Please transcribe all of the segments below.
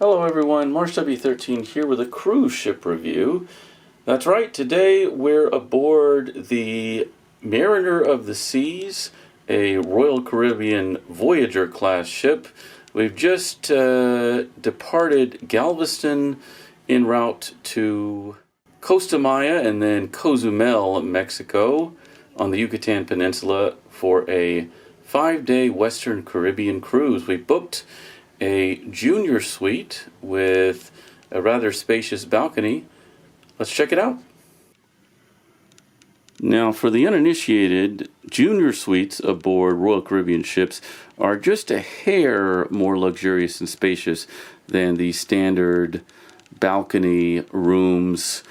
Hello everyone, Marsh W13 here with a cruise ship review. That's right, today we're aboard the Mariner of the Seas, a Royal Caribbean Voyager class ship. We've just departed Galveston en route to Costa Maya and then Cozumel, Mexico on the Yucatan Peninsula for a 5-day Western Caribbean cruise. We booked a junior suite with a rather spacious balcony. Let's check it out. Now, for the uninitiated, junior suites aboard Royal Caribbean ships are just a hair more luxurious and spacious than the standard balcony rooms.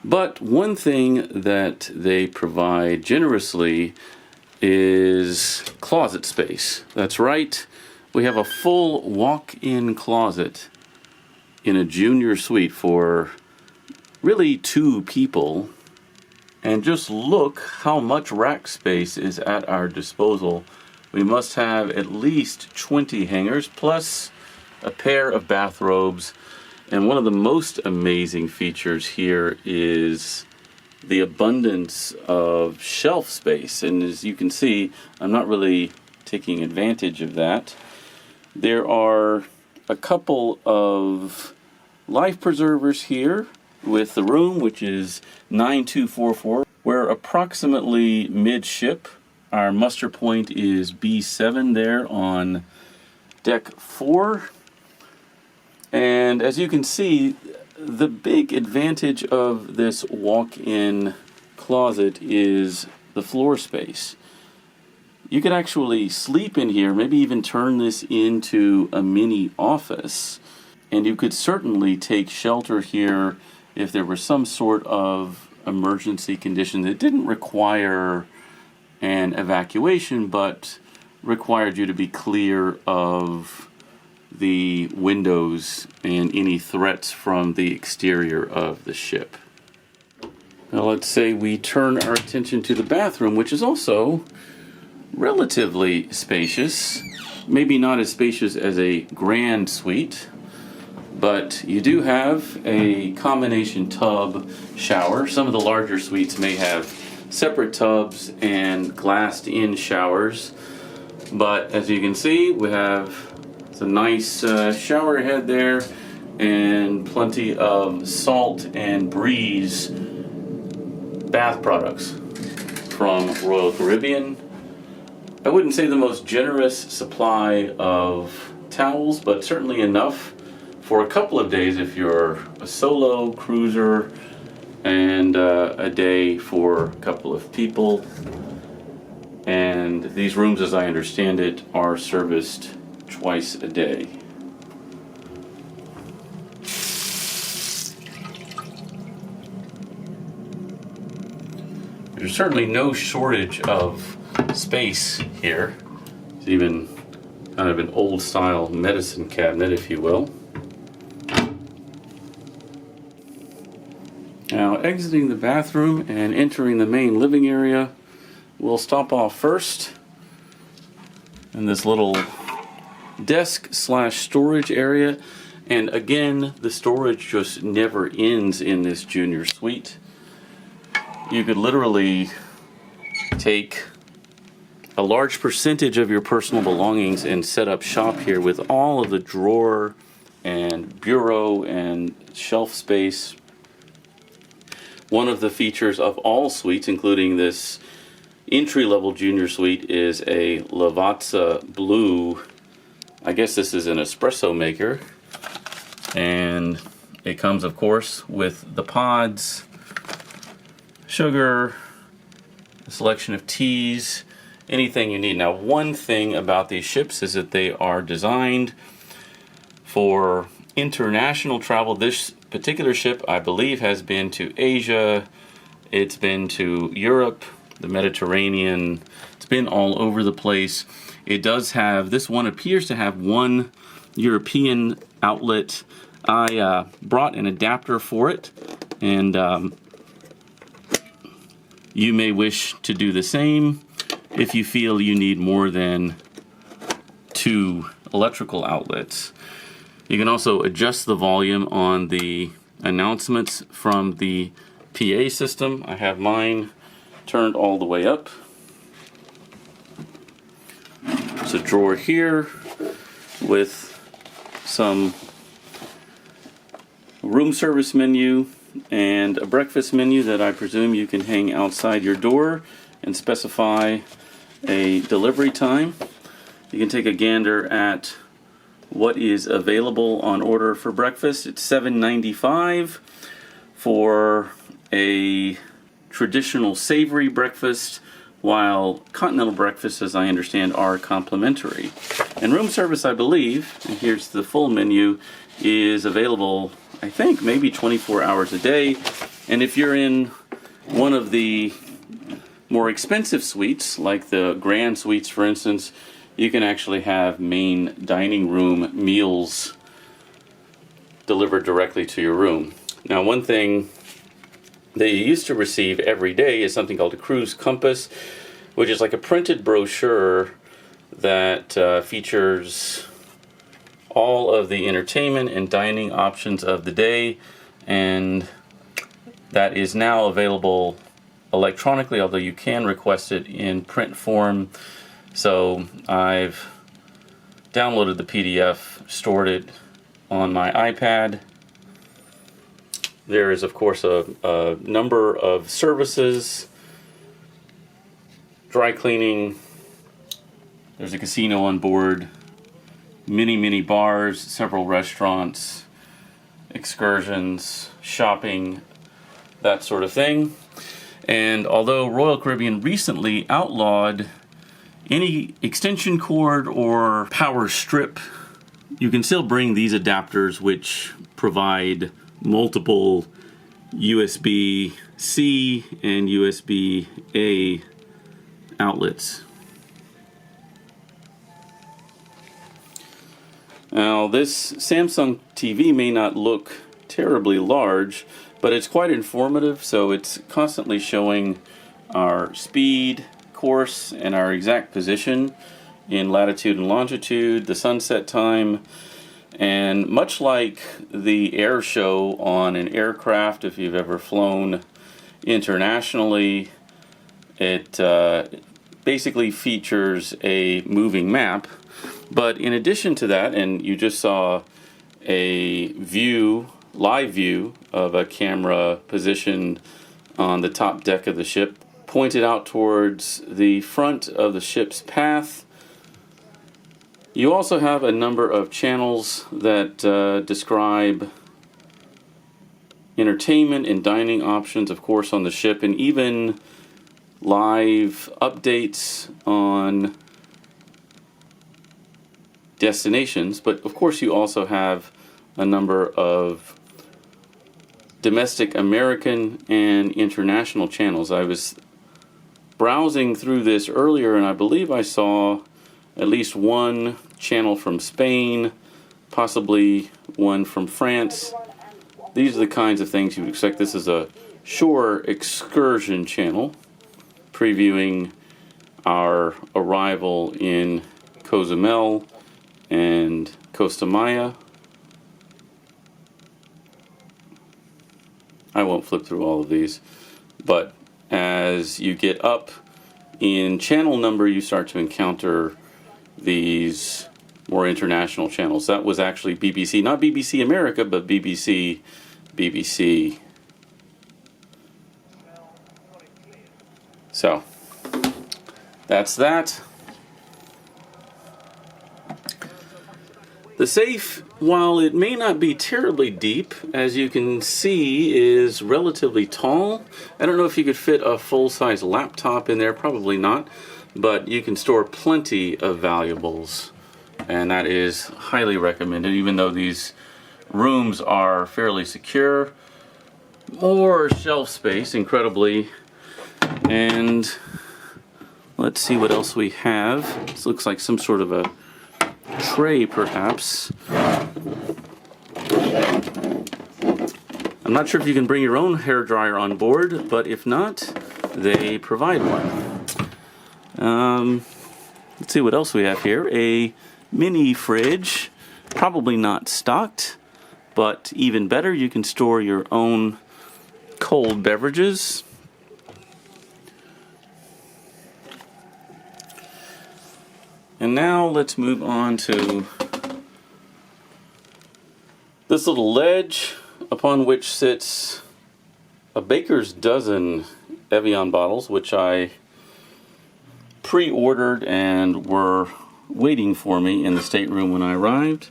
But one thing that they provide generously is closet space. That's right. We have a full walk-in closet in a junior suite for really 2 people. And just look how much rack space is at our disposal. We must have at least 20 hangers plus a pair of bathrobes. And one of the most amazing features here is the abundance of shelf space. And as you can see, I'm not really taking advantage of that. There are a couple of life preservers here with the room, which is 9244. We're approximately midship. Our muster point is B7 there on deck 4. And as you can see, the big advantage of this walk-in closet is the floor space. You could actually sleep in here, maybe even turn this into a mini office. And you could certainly take shelter here if there were some sort of emergency condition that didn't require an evacuation, but required you to be clear of the windows and any threats from the exterior of the ship. Now let's say we turn our attention to the bathroom, which is also relatively spacious. Maybe not as spacious as a grand suite, but you do have a combination tub shower. Some of the larger suites may have separate tubs and glassed-in showers, but as you can see, we have a nice shower head there and plenty of salt and breeze bath products from Royal Caribbean. I wouldn't say the most generous supply of towels, but certainly enough for a couple of days if you're a solo cruiser, and a day for a couple of people. And these rooms, as I understand it, are serviced twice a day. There's certainly no shortage of space here. It's even kind of an old style medicine cabinet, if you will. Now, exiting the bathroom and entering the main living area, we'll stop off first in this little desk/storage area. And again, the storage just never ends in this junior suite. You could literally take a large percentage of your personal belongings and set up shop here with all of the drawer and bureau and shelf space. One of the features of all suites, including this entry-level junior suite, is a Lavazza Blue. I guess this is an espresso maker. And it comes, of course, with the pods, sugar, a selection of teas, anything you need. Now, one thing about these ships is that they are designed for international travel. This particular ship, I believe, has been to Asia, it's been to Europe, the Mediterranean, it's been all over the place. It does have, this one appears to have one European outlet. I brought an adapter for it, and you may wish to do the same if you feel you need more than 2 electrical outlets. You can also adjust the volume on the announcements from the PA system. I have mine turned all the way up. There's a drawer here with some room service menu and a breakfast menu that I presume you can hang outside your door and specify a delivery time. You can take a gander at what is available on order for breakfast. It's $7.95 for a traditional savory breakfast, while continental breakfasts, as I understand, are complimentary. And room service, I believe, and here's the full menu, is available, I think, maybe 24 hours a day. And if you're in one of the more expensive suites, like the grand suites, for instance, you can actually have main dining room meals delivered directly to your room. Now, one thing that you used to receive every day is something called a cruise compass, which is like a printed brochure that features all of the entertainment and dining options of the day, and that is now available electronically, although you can request it in print form. So I've downloaded the PDF, stored it on my iPad. There is, of course, a number of services: dry cleaning, there's a casino on board, many bars, several restaurants, excursions, shopping, that sort of thing. And although Royal Caribbean recently outlawed any extension cord or power strip, you can still bring these adapters, which provide multiple USB-C and USB-A outlets. Now, this Samsung TV may not look terribly large, but it's quite informative, so it's constantly showing our speed, course, and our exact position in latitude and longitude, the sunset time, and much like the air show on an aircraft, if you've ever flown internationally, it basically features a moving map. But in addition to that, and you just saw a live view of a camera positioned on the top deck of the ship, pointed out towards the front of the ship's path. You also have a number of channels that describe entertainment and dining options, of course, on the ship, and even live updates on destinations. But of course, you also have a number of domestic American and international channels. I was browsing through this earlier, and I believe I saw at least one channel from Spain, possibly one from France. These are the kinds of things you would expect. This is a shore excursion channel previewing our arrival in Cozumel and Costa Maya. I won't flip through all of these, but as you get up in channel number, you start to encounter these more international channels. That was actually BBC, not BBC America, but BBC. So, that's that. The safe, while it may not be terribly deep, as you can see, is relatively tall. I don't know if you could fit a full-size laptop in there, probably not, but you can store plenty of valuables, and that is highly recommended, even though these rooms are fairly secure. More shelf space, incredibly, and let's see what else we have. This looks like some sort of a tray, perhaps. I'm not sure if you can bring your own hair dryer on board, but if not, they provide one. Let's see what else we have here. A mini fridge probably not stocked, but even better, you can store your own cold beverages. And now let's move on to this little ledge upon which sits a baker's dozen Evian bottles, which I pre-ordered and were waiting for me in the stateroom when I arrived.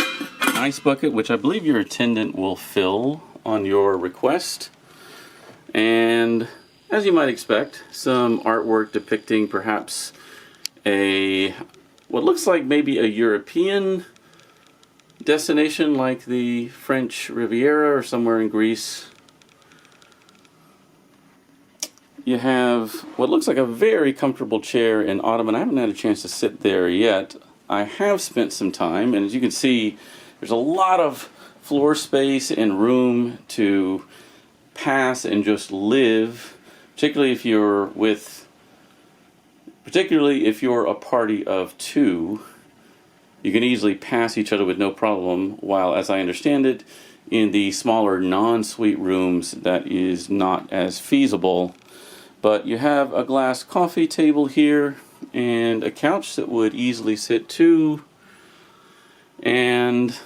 An ice bucket, which I believe your attendant will fill on your request. And as you might expect, some artwork depicting perhaps what looks like maybe a European destination like the French Riviera or somewhere in Greece. You have what looks like a very comfortable chair and ottoman. I haven't had a chance to sit there yet. I have spent some time, and as you can see, there's a lot of floor space and room to pass and just live, particularly if you're a party of two. You can easily pass each other with no problem, while, as I understand it, in the smaller non-suite rooms that is not as feasible. But you have a glass coffee table here and a couch that would easily sit two. And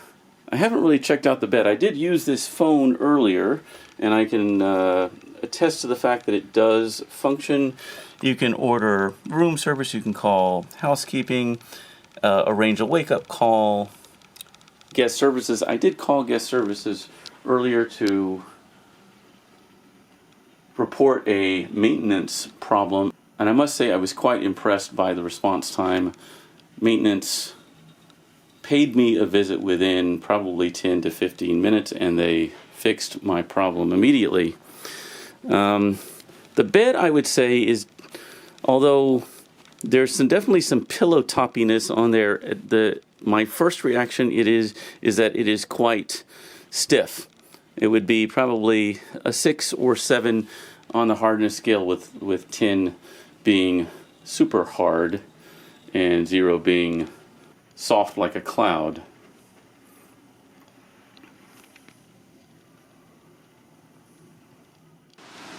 I haven't really checked out the bed. I did use this phone earlier, and I can attest to the fact that it does function. You can order room service, you can call housekeeping, arrange a wake-up call, guest services. I did call guest services earlier to report a maintenance problem, and I must say I was quite impressed by the response time. Maintenance paid me a visit within probably 10 to 15 minutes, and they fixed my problem immediately. The bed, I would say, is, although there's definitely some pillow toppiness on there, my first reaction is that it is quite stiff. It would be probably a 6 or 7 on the hardness scale, with 10 being super hard and 0 being soft like a cloud.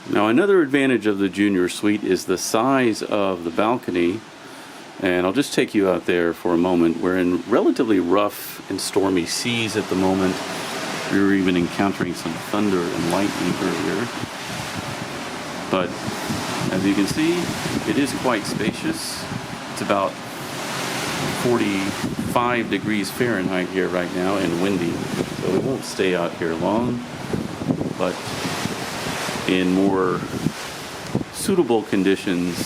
Now, another advantage of the junior suite is the size of the balcony, and I'll just take you out there for a moment. We're in relatively rough and stormy seas at the moment. We were even encountering some thunder and lightning earlier. But as you can see, it is quite spacious. It's about 45 degrees Fahrenheit here right now and windy, so we won't stay out here long. But in more suitable conditions,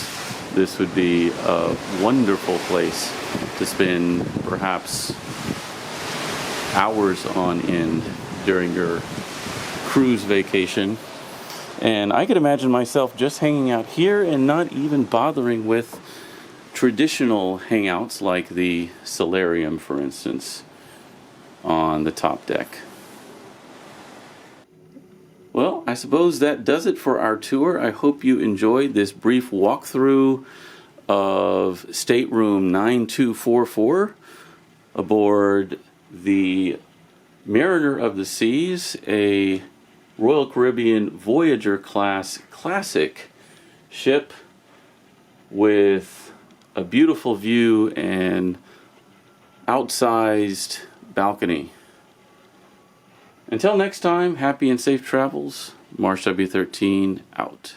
this would be a wonderful place to spend perhaps hours on end during your cruise vacation. And I could imagine myself just hanging out here and not even bothering with traditional hangouts like the solarium, for instance, on the top deck. Well, I suppose that does it for our tour. I hope you enjoyed this brief walkthrough of Stateroom 9244 aboard the Mariner of the Seas, a Royal Caribbean Voyager class classic ship with a beautiful view and outsized balcony. Until next time, happy and safe travels. Marsh W13 out.